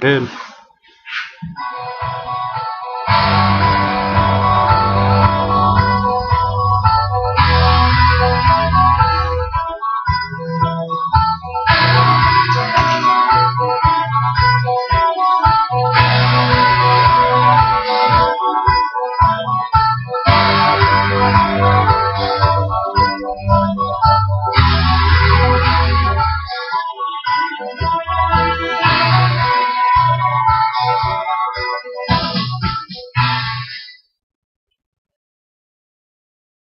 Good.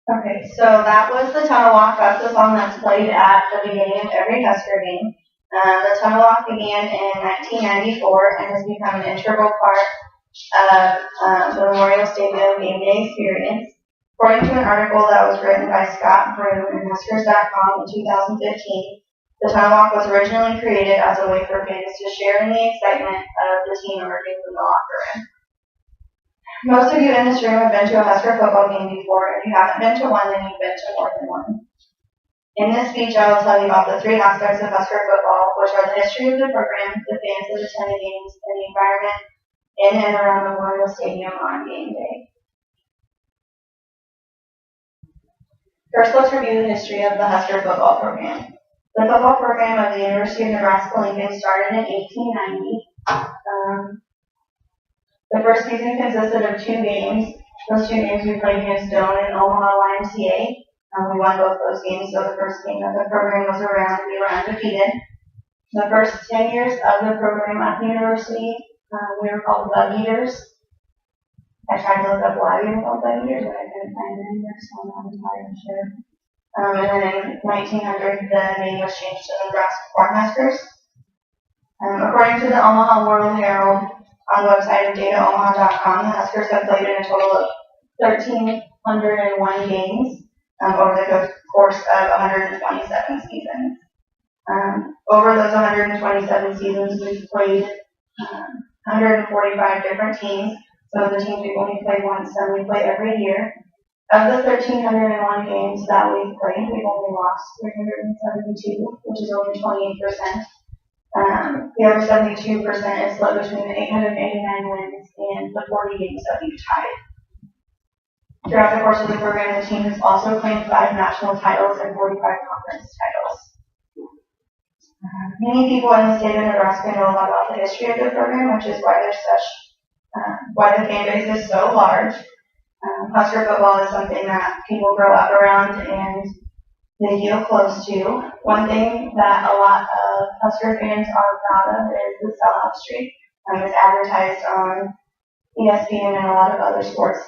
Okay, so that was the Tunnel Walk. That's the song that's played at the beginning of every Husker game. The Tunnel Walk began in 1994 and has become an integral part of the Memorial Stadium game day experience. According to an article that was written by Scott Broom in Huskers.com in 2015, the Tunnel Walk was originally created as a way for fans to share in the excitement of the team emerging from the locker room. Most of you in this room have been to a Husker football game before. If you haven't been to one, then you've been to more than one. In this speech, I will tell you about the three aspects of Husker football, which are the history of the program, the fans that attend the games, and the environment in and around Memorial Stadium on game day. First, let's review the history of the Husker football program. The football program of the University of Nebraska-Lincoln started in 1890. The first season consisted of 2 games. Those 2 games we played against Doane and Omaha YMCA. We won both those games, so the first game that the program was around, we were undefeated. The first 10 years of the program at the university, we were called Bug Eaters. I tried to look up why we were called Bug Eaters, but I couldn't find it anywhere, so I'm not entirely sure. And then in 1900, the name was changed to Nebraska Cornhuskers. According to the Omaha World Herald, on the website of dataomaha.com, the Huskers have played in a total of 1,301 games over the course of 127 seasons. Over those 127 seasons, we've played 145 different teams. So the teams we've only played once, and we play every year. Of the 1,301 games that we've played, we've only lost 372, which is only 28%. The other 72% is split between the 889 wins and the 40 games that we've tied. Throughout the course of the program, the team has also claimed 5 national titles and 45 conference titles. Many people in the state of Nebraska know a lot about the history of the program, which is why why the fan base is so large. Husker football is something that people grow up around and they feel close to. One thing that a lot of Husker fans are proud of is the sellout streak. It's advertised on ESPN and a lot of other sports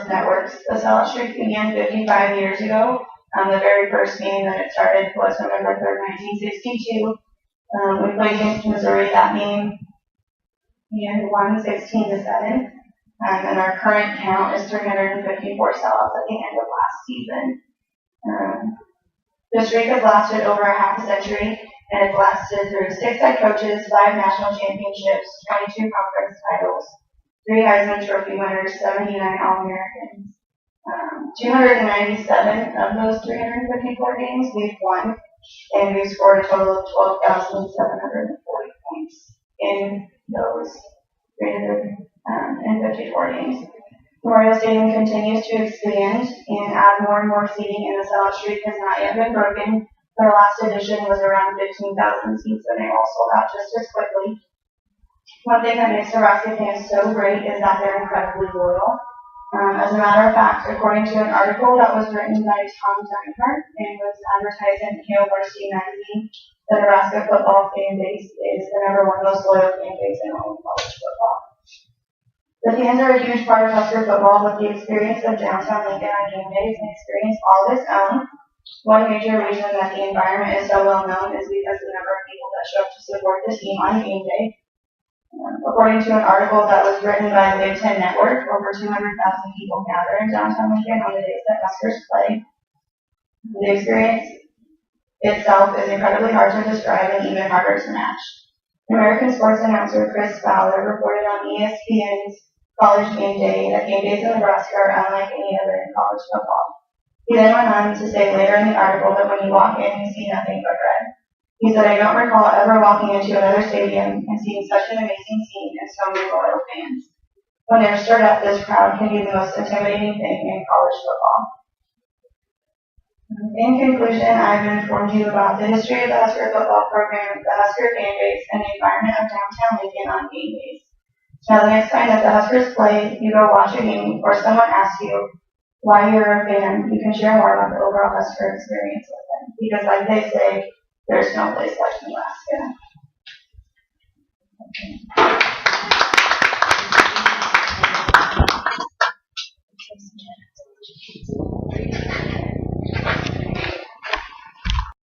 networks. The sellout streak began 55 years ago. The very first game that it started was November 3rd, 1962. We played against Missouri that game and won 16-7. And our current count is 354 sellouts at the end of last season. The streak has lasted over a half a century, and it's lasted through 6 head coaches, 5 national championships, 22 conference titles, 3 Heisman Trophy winners, 79 All-Americans. 297 of those 354 games we've won, and we've scored a total of 12,740 points in those 354 games. Memorial Stadium continues to expand and add more and more seating, and the sellout streak has not yet been broken. Their last edition was around 15,000 seats, and they all sold out just as quickly. One thing that makes Nebraska fans so great is that they're incredibly loyal. As a matter of fact, according to an article that was written by Tom Deinhardt and was advertised in Yale Varsity magazine, the Nebraska football fan base is the #1 most loyal fan base in all of college football. The fans are a huge part of Husker football, with the experience of downtown Lincoln on game days an experience all of its own. One major reason that the environment is so well known is because of the number of people that show up to support the team on game day. According to an article that was written by the Big Ten Network, over 200,000 people gather in downtown Lincoln on the days that Huskers play. The experience itself is incredibly hard to describe and even harder to match. American sports announcer Chris Fowler reported on ESPN's College Game Day that game days in Nebraska are unlike any other in college football. He then went on to say later in the article that when you walk in, you see nothing but red. He said, I don't recall ever walking into another stadium and seeing such an amazing team and so many loyal fans. When they're stirred up, this crowd can be the most intimidating thing in college football. In conclusion, I've informed you about the history of the Husker football program, the Husker fan base, and the environment of downtown Lincoln on game days. Now, the next time that the Huskers play, you go watch a game, or someone asks you why you're a fan, you can share more about the overall Husker experience with them. Because, like they say, there's no place like Nebraska.